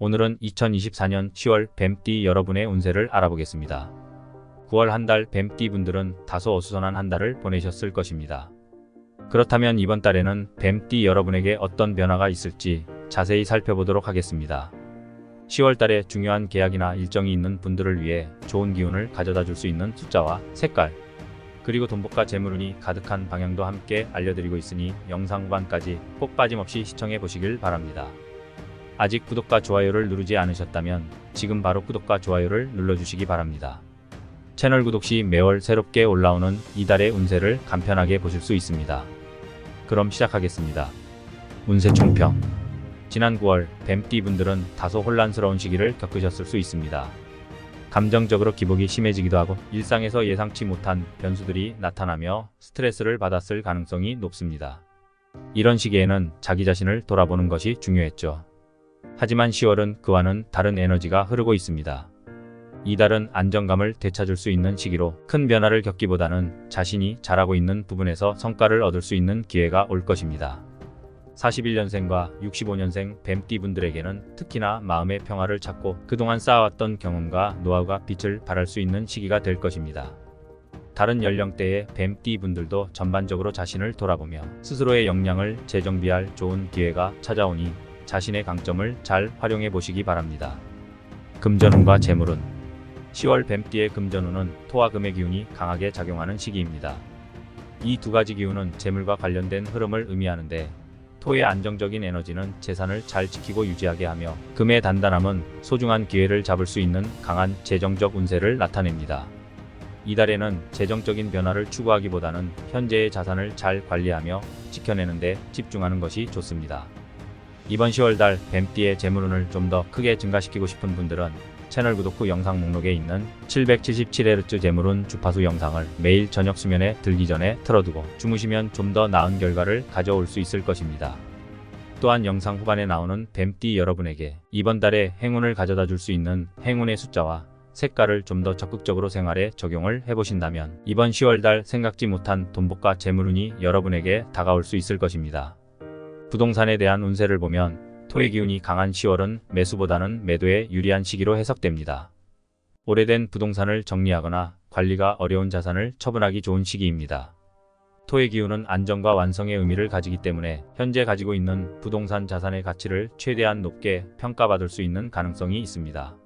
오늘은 2024년 10월 뱀띠 여러분의 운세를 알아보겠습니다. 9월 한 달 뱀띠 분들은 다소 어수선한 한 달을 보내셨을 것입니다. 그렇다면 이번 달에는 뱀띠 여러분에게 어떤 변화가 있을지 자세히 살펴보도록 하겠습니다. 10월 달에 중요한 계약이나 일정이 있는 분들을 위해 좋은 기운을 가져다 줄 수 있는 숫자와 색깔, 그리고 돈복과 재물운이 가득한 방향도 함께 알려드리고 있으니 영상 후반까지 꼭 빠짐없이 시청해 보시길 바랍니다. 아직 구독과 좋아요를 누르지 않으셨다면 지금 바로 구독과 좋아요를 눌러주시기 바랍니다. 채널 구독 시 매월 새롭게 올라오는 이달의 운세를 간편하게 보실 수 있습니다. 그럼 시작하겠습니다. 운세 총평. 지난 9월 뱀띠 분들은 다소 혼란스러운 시기를 겪으셨을 수 있습니다. 감정적으로 기복이 심해지기도 하고 일상에서 예상치 못한 변수들이 나타나며 스트레스를 받았을 가능성이 높습니다. 이런 시기에는 자기 자신을 돌아보는 것이 중요했죠. 하지만 10월은 그와는 다른 에너지가 흐르고 있습니다. 이달은 안정감을 되찾을 수 있는 시기로 큰 변화를 겪기보다는 자신이 잘하고 있는 부분에서 성과를 얻을 수 있는 기회가 올 것입니다. 41년생과 65년생 뱀띠 분들에게는 특히나 마음의 평화를 찾고 그동안 쌓아왔던 경험과 노하우가 빛을 발할 수 있는 시기가 될 것입니다. 다른 연령대의 뱀띠 분들도 전반적으로 자신을 돌아보며 스스로의 역량을 재정비할 좋은 기회가 찾아오니 자신의 강점을 잘 활용해 보시기 바랍니다. 금전운과 재물운. 10월 뱀띠의 금전운은 토와 금의 기운이 강하게 작용하는 시기입니다. 이 두 가지 기운은 재물과 관련된 흐름을 의미하는데, 토의 안정적인 에너지는 재산을 잘 지키고 유지하게 하며 금의 단단함은 소중한 기회를 잡을 수 있는 강한 재정적 운세를 나타냅니다. 이달에는 재정적인 변화를 추구하기보다는 현재의 자산을 잘 관리하며 지켜내는 데 집중하는 것이 좋습니다. 이번 10월달 뱀띠의 재물운을 좀 더 크게 증가시키고 싶은 분들은 채널 구독 후 영상 목록에 있는 777Hz 재물운 주파수 영상을 매일 저녁 수면에 들기 전에 틀어두고 주무시면 좀 더 나은 결과를 가져올 수 있을 것입니다. 또한 영상 후반에 나오는 뱀띠 여러분에게 이번 달에 행운을 가져다 줄 수 있는 행운의 숫자와 색깔을 좀 더 적극적으로 생활에 적용을 해보신다면 이번 10월달 생각지 못한 돈복과 재물운이 여러분에게 다가올 수 있을 것입니다. 부동산에 대한 운세를 보면 토의 기운이 강한 10월은 매수보다는 매도에 유리한 시기로 해석됩니다. 오래된 부동산을 정리하거나 관리가 어려운 자산을 처분하기 좋은 시기입니다. 토의 기운은 안정과 완성의 의미를 가지기 때문에 현재 가지고 있는 부동산 자산의 가치를 최대한 높게 평가받을 수 있는 가능성이 있습니다.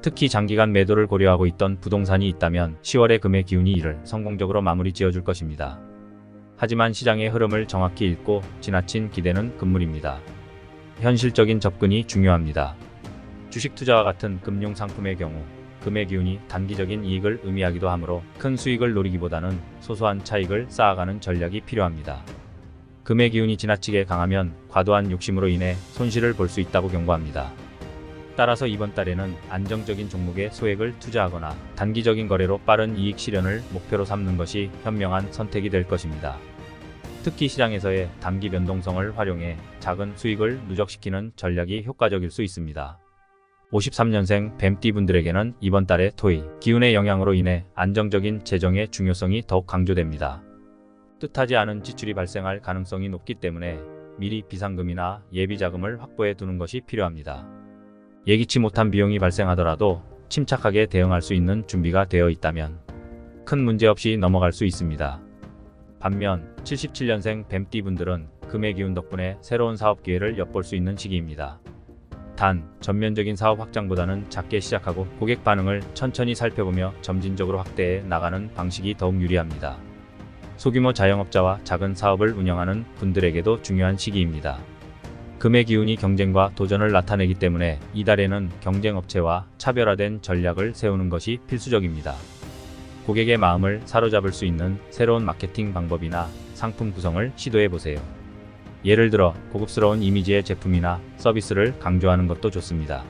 특히 장기간 매도를 고려하고 있던 부동산이 있다면 10월의 금의 기운이 이를 성공적으로 마무리 지어줄 것입니다. 하지만 시장의 흐름을 정확히 읽고 지나친 기대는 금물입니다. 현실적인 접근이 중요합니다. 주식 투자와 같은 금융 상품의 경우 금의 기운이 단기적인 이익을 의미하기도 하므로 큰 수익을 노리기보다는 소소한 차익을 쌓아가는 전략이 필요합니다. 금의 기운이 지나치게 강하면 과도한 욕심으로 인해 손실을 볼 수 있다고 경고합니다. 따라서 이번 달에는 안정적인 종목에 소액을 투자하거나 단기적인 거래로 빠른 이익 실현을 목표로 삼는 것이 현명한 선택이 될 것입니다. 특히 시장에서의 단기 변동성을 활용해 작은 수익을 누적시키는 전략이 효과적일 수 있습니다. 53년생 뱀띠 분들에게는 이번 달의 토의 기운의 영향으로 인해 안정적인 재정의 중요성이 더욱 강조됩니다. 뜻하지 않은 지출이 발생할 가능성이 높기 때문에 미리 비상금이나 예비 자금을 확보해 두는 것이 필요합니다. 예기치 못한 비용이 발생하더라도 침착하게 대응할 수 있는 준비가 되어 있다면 큰 문제 없이 넘어갈 수 있습니다. 반면 77년생 뱀띠 분들은 금의 기운 덕분에 새로운 사업 기회를 엿볼 수 있는 시기입니다. 단, 전면적인 사업 확장보다는 작게 시작하고 고객 반응을 천천히 살펴보며 점진적으로 확대해 나가는 방식이 더욱 유리합니다. 소규모 자영업자와 작은 사업을 운영하는 분들에게도 중요한 시기입니다. 금의 기운이 경쟁과 도전을 나타내기 때문에 이달에는 경쟁업체와 차별화된 전략을 세우는 것이 필수적입니다. 고객의 마음을 사로잡을 수 있는 새로운 마케팅 방법이나 상품 구성을 시도해보세요. 예를 들어 고급스러운 이미지의 제품이나 서비스를 강조하는 것도 좋습니다.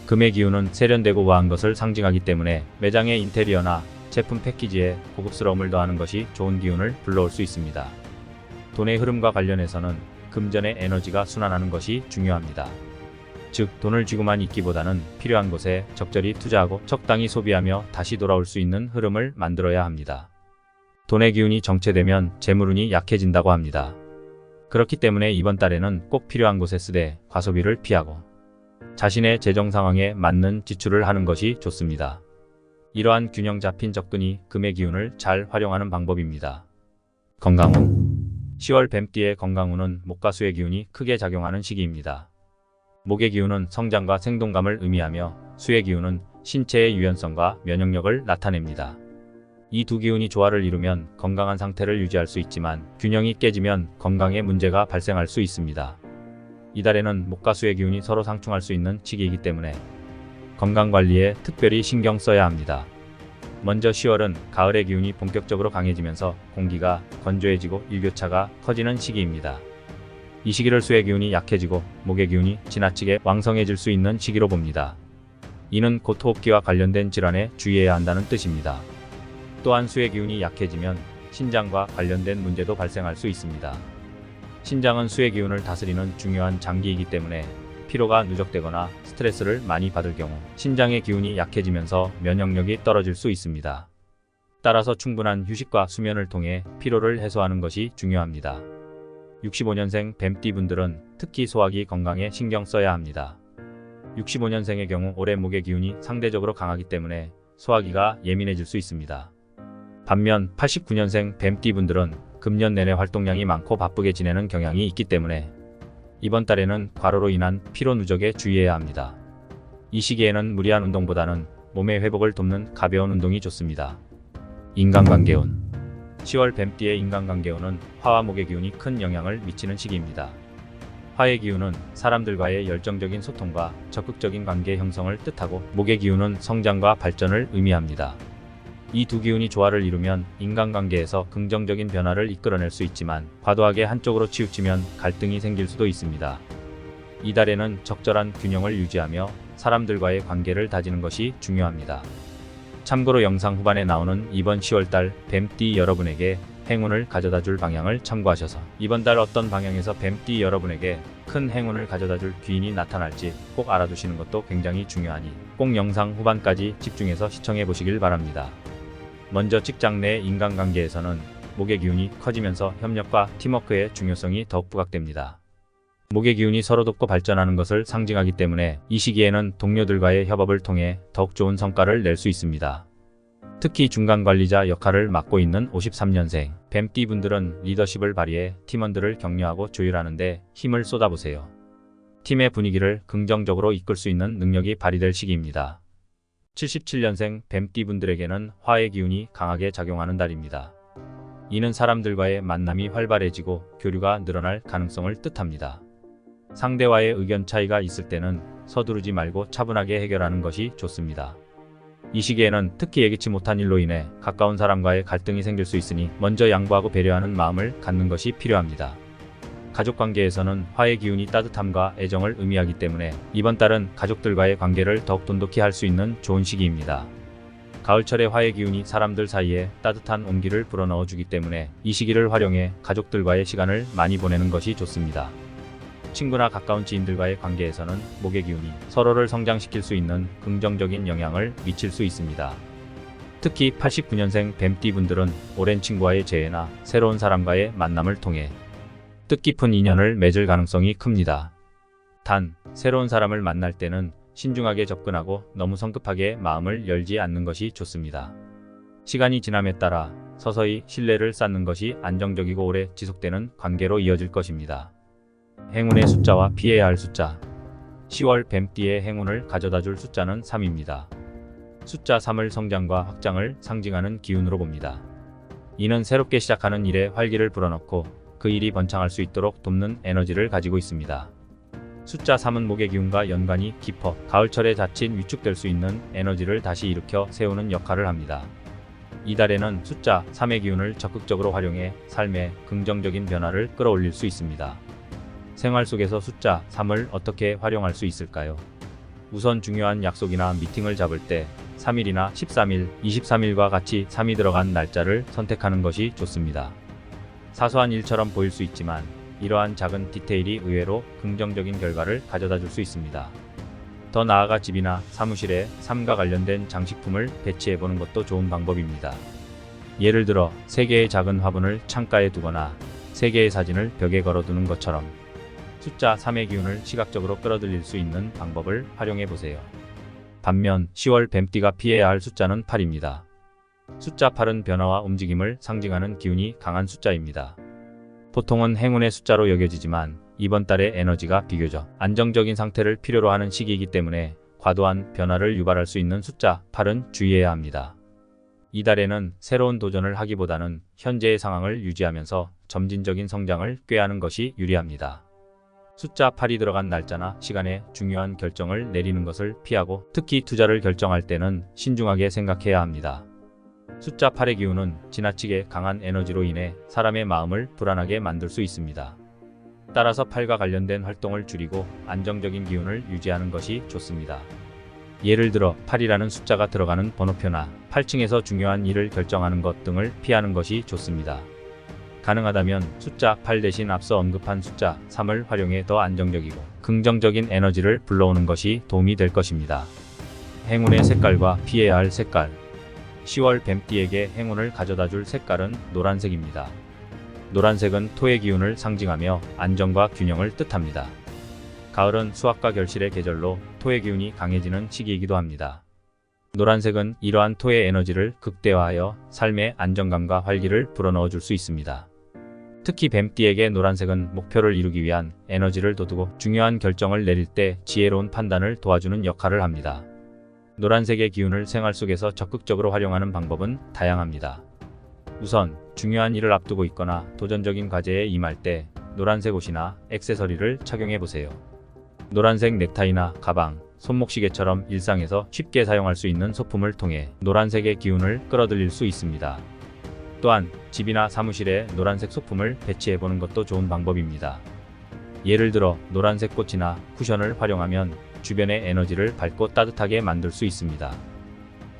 금의 기운은 세련되고 우아한 것을 상징하기 때문에 매장의 인테리어나 제품 패키지에 고급스러움을 더하는 것이 좋은 기운을 불러올 수 있습니다. 돈의 흐름과 관련해서는 금전의 에너지가 순환하는 것이 중요합니다. 즉, 돈을 쥐고만 있기보다는 필요한 곳에 적절히 투자하고 적당히 소비하며 다시 돌아올 수 있는 흐름을 만들어야 합니다. 돈의 기운이 정체되면 재물운이 약해진다고 합니다. 그렇기 때문에 이번 달에는 꼭 필요한 곳에 쓰되 과소비를 피하고 자신의 재정 상황에 맞는 지출을 하는 것이 좋습니다. 이러한 균형 잡힌 접근이 금의 기운을 잘 활용하는 방법입니다. 건강운 10월 뱀띠의 건강운은 목과 수의 기운이 크게 작용하는 시기입니다. 목의 기운은 성장과 생동감을 의미하며 수의 기운은 신체의 유연성과 면역력을 나타냅니다. 이 두 기운이 조화를 이루면 건강한 상태를 유지할 수 있지만 균형이 깨지면 건강에 문제가 발생할 수 있습니다. 이달에는 목과 수의 기운이 서로 상충할 수 있는 시기이기 때문에 건강관리에 특별히 신경 써야 합니다. 먼저 10월은 가을의 기운이 본격적으로 강해지면서 공기가 건조해지고 일교차가 커지는 시기입니다. 이 시기를 수의 기운이 약해지고 목의 기운이 지나치게 왕성해질 수 있는 시기로 봅니다. 이는 곧 호흡기와 관련된 질환에 주의해야 한다는 뜻입니다. 또한 수의 기운이 약해지면 신장과 관련된 문제도 발생할 수 있습니다. 신장은 수의 기운을 다스리는 중요한 장기이기 때문에 피로가 누적되거나 스트레스를 많이 받을 경우 신장의 기운이 약해지면서 면역력이 떨어질 수 있습니다. 따라서 충분한 휴식과 수면을 통해 피로를 해소하는 것이 중요합니다. 65년생 뱀띠 분들은 특히 소화기 건강에 신경 써야 합니다. 65년생의 경우 올해 목의 기운이 상대적으로 강하기 때문에 소화기가 예민해질 수 있습니다. 반면 89년생 뱀띠 분들은 금년 내내 활동량이 많고 바쁘게 지내는 경향이 있기 때문에 이번 달에는 과로로 인한 피로 누적에 주의해야 합니다. 이 시기에는 무리한 운동보다는 몸의 회복을 돕는 가벼운 운동이 좋습니다. 인간관계운 10월 뱀띠의 인간관계운은 화와 목의 기운이 큰 영향을 미치는 시기입니다. 화의 기운은 사람들과의 열정적인 소통과 적극적인 관계 형성을 뜻하고 목의 기운은 성장과 발전을 의미합니다. 이 두 기운이 조화를 이루면 인간관계에서 긍정적인 변화를 이끌어낼 수 있지만 과도하게 한쪽으로 치우치면 갈등이 생길 수도 있습니다. 이달에는 적절한 균형을 유지하며 사람들과의 관계를 다지는 것이 중요합니다. 참고로 영상 후반에 나오는 이번 10월달 뱀띠 여러분에게 행운을 가져다 줄 방향을 참고하셔서 이번 달 어떤 방향에서 뱀띠 여러분에게 큰 행운을 가져다 줄 귀인이 나타날지 꼭 알아두시는 것도 굉장히 중요하니 꼭 영상 후반까지 집중해서 시청해 보시길 바랍니다. 먼저 직장 내 인간관계에서는 목의 기운이 커지면서 협력과 팀워크의 중요성이 더욱 부각됩니다. 목의 기운이 서로 돕고 발전하는 것을 상징하기 때문에 이 시기에는 동료들과의 협업을 통해 더욱 좋은 성과를 낼 수 있습니다. 특히 중간관리자 역할을 맡고 있는 53년생 뱀띠 분들은 리더십을 발휘해 팀원들을 격려하고 조율하는 데 힘을 쏟아보세요. 팀의 분위기를 긍정적으로 이끌 수 있는 능력이 발휘될 시기입니다. 77년생 뱀띠 분들에게는 화의 기운이 강하게 작용하는 달입니다. 이는 사람들과의 만남이 활발해지고 교류가 늘어날 가능성을 뜻합니다. 상대와의 의견 차이가 있을 때는 서두르지 말고 차분하게 해결하는 것이 좋습니다. 이 시기에는 특히 예기치 못한 일로 인해 가까운 사람과의 갈등이 생길 수 있으니 먼저 양보하고 배려하는 마음을 갖는 것이 필요합니다. 가족관계에서는 화의 기운이 따뜻함과 애정을 의미하기 때문에 이번 달은 가족들과의 관계를 더욱 돈독히 할 수 있는 좋은 시기입니다. 가을철의 화의 기운이 사람들 사이에 따뜻한 온기를 불어넣어 주기 때문에 이 시기를 활용해 가족들과의 시간을 많이 보내는 것이 좋습니다. 친구나 가까운 지인들과의 관계에서는 목의 기운이 서로를 성장시킬 수 있는 긍정적인 영향을 미칠 수 있습니다. 특히 89년생 뱀띠 분들은 오랜 친구와의 재회나 새로운 사람과의 만남을 통해 뜻깊은 인연을 맺을 가능성이 큽니다. 단, 새로운 사람을 만날 때는 신중하게 접근하고 너무 성급하게 마음을 열지 않는 것이 좋습니다. 시간이 지남에 따라 서서히 신뢰를 쌓는 것이 안정적이고 오래 지속되는 관계로 이어질 것입니다. 행운의 숫자와 피해야 할 숫자 10월 뱀띠의 행운을 가져다 줄 숫자는 3입니다. 숫자 3을 성장과 확장을 상징하는 기운으로 봅니다. 이는 새롭게 시작하는 일에 활기를 불어넣고 그 일이 번창할 수 있도록 돕는 에너지를 가지고 있습니다. 숫자 3은 목의 기운과 연관이 깊어 가을철에 자칫 위축될 수 있는 에너지를 다시 일으켜 세우는 역할을 합니다. 이달에는 숫자 3의 기운을 적극적으로 활용해 삶에 긍정적인 변화를 끌어올릴 수 있습니다. 생활 속에서 숫자 3을 어떻게 활용할 수 있을까요? 우선 중요한 약속이나 미팅을 잡을 때 3일이나 13일, 23일과 같이 3이 들어간 날짜를 선택하는 것이 좋습니다. 사소한 일처럼 보일 수 있지만 이러한 작은 디테일이 의외로 긍정적인 결과를 가져다 줄 수 있습니다. 더 나아가 집이나 사무실에 3과 관련된 장식품을 배치해보는 것도 좋은 방법입니다. 예를 들어 3개의 작은 화분을 창가에 두거나 3개의 사진을 벽에 걸어두는 것처럼 숫자 3의 기운을 시각적으로 끌어들일 수 있는 방법을 활용해 보세요. 반면 10월 뱀띠가 피해야 할 숫자는 8입니다. 숫자 8은 변화와 움직임을 상징하는 기운이 강한 숫자입니다. 보통은 행운의 숫자로 여겨지지만 이번 달의 에너지가 비교적 안정적인 상태를 필요로 하는 시기이기 때문에 과도한 변화를 유발할 수 있는 숫자 8은 주의해야 합니다. 이달에는 새로운 도전을 하기보다는 현재의 상황을 유지하면서 점진적인 성장을 꾀하는 것이 유리합니다. 숫자 8이 들어간 날짜나 시간에 중요한 결정을 내리는 것을 피하고 특히 투자를 결정할 때는 신중하게 생각해야 합니다. 숫자 8의 기운은 지나치게 강한 에너지로 인해 사람의 마음을 불안하게 만들 수 있습니다. 따라서 8과 관련된 활동을 줄이고 안정적인 기운을 유지하는 것이 좋습니다. 예를 들어 8이라는 숫자가 들어가는 번호표나 8층에서 중요한 일을 결정하는 것 등을 피하는 것이 좋습니다. 가능하다면 숫자 8 대신 앞서 언급한 숫자 3을 활용해 더 안정적이고 긍정적인 에너지를 불러오는 것이 도움이 될 것입니다. 행운의 색깔과 피해야 할 색깔. 10월 뱀띠에게 행운을 가져다줄 색깔은 노란색입니다. 노란색은 토의 기운을 상징하며 안정과 균형을 뜻합니다. 가을은 수확과 결실의 계절로 토의 기운이 강해지는 시기이기도 합니다. 노란색은 이러한 토의 에너지를 극대화하여 삶의 안정감과 활기를 불어넣어 줄 수 있습니다. 특히 뱀띠에게 노란색은 목표를 이루기 위한 에너지를 돋우고 중요한 결정을 내릴 때 지혜로운 판단을 도와주는 역할을 합니다. 노란색의 기운을 생활 속에서 적극적으로 활용하는 방법은 다양합니다. 우선 중요한 일을 앞두고 있거나 도전적인 과제에 임할 때 노란색 옷이나 액세서리를 착용해 보세요. 노란색 넥타이나 가방, 손목시계처럼 일상에서 쉽게 사용할 수 있는 소품을 통해 노란색의 기운을 끌어들일 수 있습니다. 또한 집이나 사무실에 노란색 소품을 배치해 보는 것도 좋은 방법입니다. 예를 들어 노란색 꽃이나 쿠션을 활용하면 주변의 에너지를 밝고 따뜻하게 만들 수 있습니다.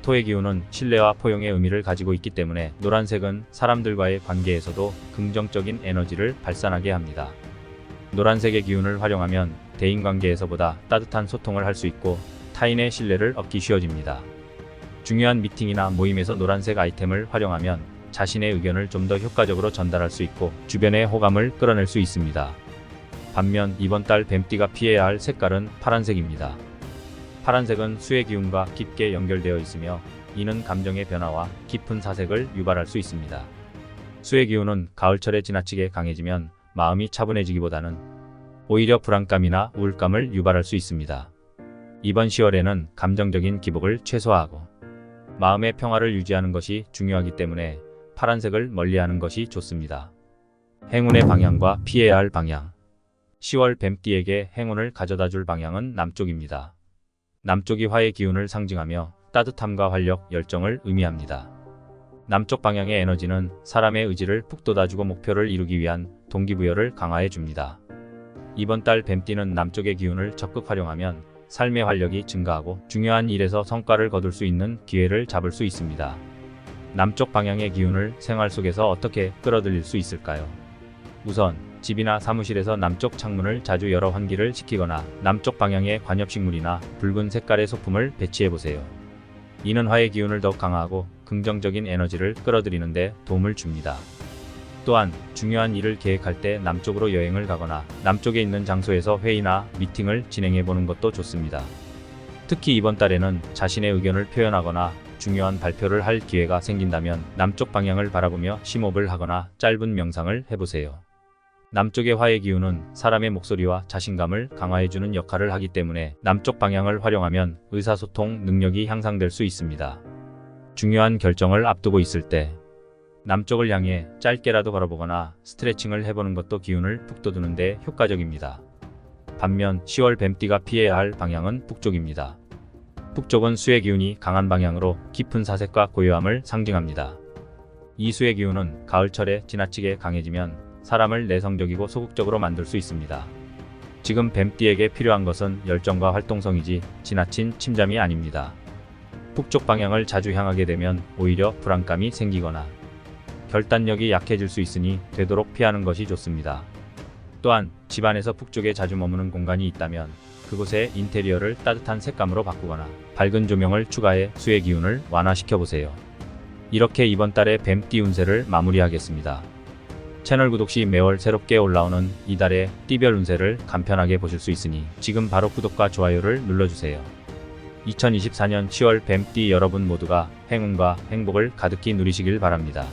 토의 기운은 신뢰와 포용의 의미를 가지고 있기 때문에 노란색은 사람들과의 관계에서도 긍정적인 에너지를 발산하게 합니다. 노란색의 기운을 활용하면 대인관계에서보다 따뜻한 소통을 할 수 있고 타인의 신뢰를 얻기 쉬워집니다. 중요한 미팅이나 모임에서 노란색 아이템을 활용하면 자신의 의견을 좀 더 효과적으로 전달할 수 있고 주변의 호감을 끌어낼 수 있습니다. 반면 이번 달 뱀띠가 피해야 할 색깔은 파란색입니다. 파란색은 수의 기운과 깊게 연결되어 있으며 이는 감정의 변화와 깊은 사색을 유발할 수 있습니다. 수의 기운은 가을철에 지나치게 강해지면 마음이 차분해지기보다는 오히려 불안감이나 우울감을 유발할 수 있습니다. 이번 10월에는 감정적인 기복을 최소화하고 마음의 평화를 유지하는 것이 중요하기 때문에 파란색을 멀리하는 것이 좋습니다. 행운의 방향과 피해야 할 방향. 10월 뱀띠에게 행운을 가져다 줄 방향은 남쪽입니다. 남쪽이 화의 기운을 상징하며 따뜻함과 활력, 열정을 의미합니다. 남쪽 방향의 에너지는 사람의 의지를 푹 돋아주고 목표를 이루기 위한 동기부여를 강화해 줍니다. 이번 달 뱀띠는 남쪽의 기운을 적극 활용하면 삶의 활력이 증가하고 중요한 일에서 성과를 거둘 수 있는 기회를 잡을 수 있습니다. 남쪽 방향의 기운을 생활 속에서 어떻게 끌어들일 수 있을까요? 우선 집이나 사무실에서 남쪽 창문을 자주 열어 환기를 시키거나 남쪽 방향의 관엽식물이나 붉은 색깔의 소품을 배치해 보세요. 이는 화의 기운을 더욱 강화하고 긍정적인 에너지를 끌어들이는 데 도움을 줍니다. 또한 중요한 일을 계획할 때 남쪽으로 여행을 가거나 남쪽에 있는 장소에서 회의나 미팅을 진행해 보는 것도 좋습니다. 특히 이번 달에는 자신의 의견을 표현하거나 중요한 발표를 할 기회가 생긴다면 남쪽 방향을 바라보며 심호흡을 하거나 짧은 명상을 해보세요. 남쪽의 화의 기운은 사람의 목소리와 자신감을 강화해주는 역할을 하기 때문에 남쪽 방향을 활용하면 의사소통 능력이 향상될 수 있습니다. 중요한 결정을 앞두고 있을 때 남쪽을 향해 짧게라도 걸어보거나 스트레칭을 해보는 것도 기운을 푹 돋우는 데 효과적입니다. 반면 10월 뱀띠가 피해야 할 방향은 북쪽입니다. 북쪽은 수의 기운이 강한 방향으로 깊은 사색과 고요함을 상징합니다. 이 수의 기운은 가을철에 지나치게 강해지면 사람을 내성적이고 소극적으로 만들 수 있습니다. 지금 뱀띠에게 필요한 것은 열정과 활동성이지 지나친 침잠이 아닙니다. 북쪽 방향을 자주 향하게 되면 오히려 불안감이 생기거나 결단력이 약해질 수 있으니 되도록 피하는 것이 좋습니다. 또한 집안에서 북쪽에 자주 머무는 공간이 있다면 그곳의 인테리어를 따뜻한 색감으로 바꾸거나 밝은 조명을 추가해 수의 기운을 완화시켜 보세요. 이렇게 이번 달의 뱀띠 운세를 마무리하겠습니다. 채널 구독 시 매월 새롭게 올라오는 이달의 띠별 운세를 간편하게 보실 수 있으니 지금 바로 구독과 좋아요를 눌러주세요. 2024년 10월 뱀띠 여러분 모두가 행운과 행복을 가득히 누리시길 바랍니다.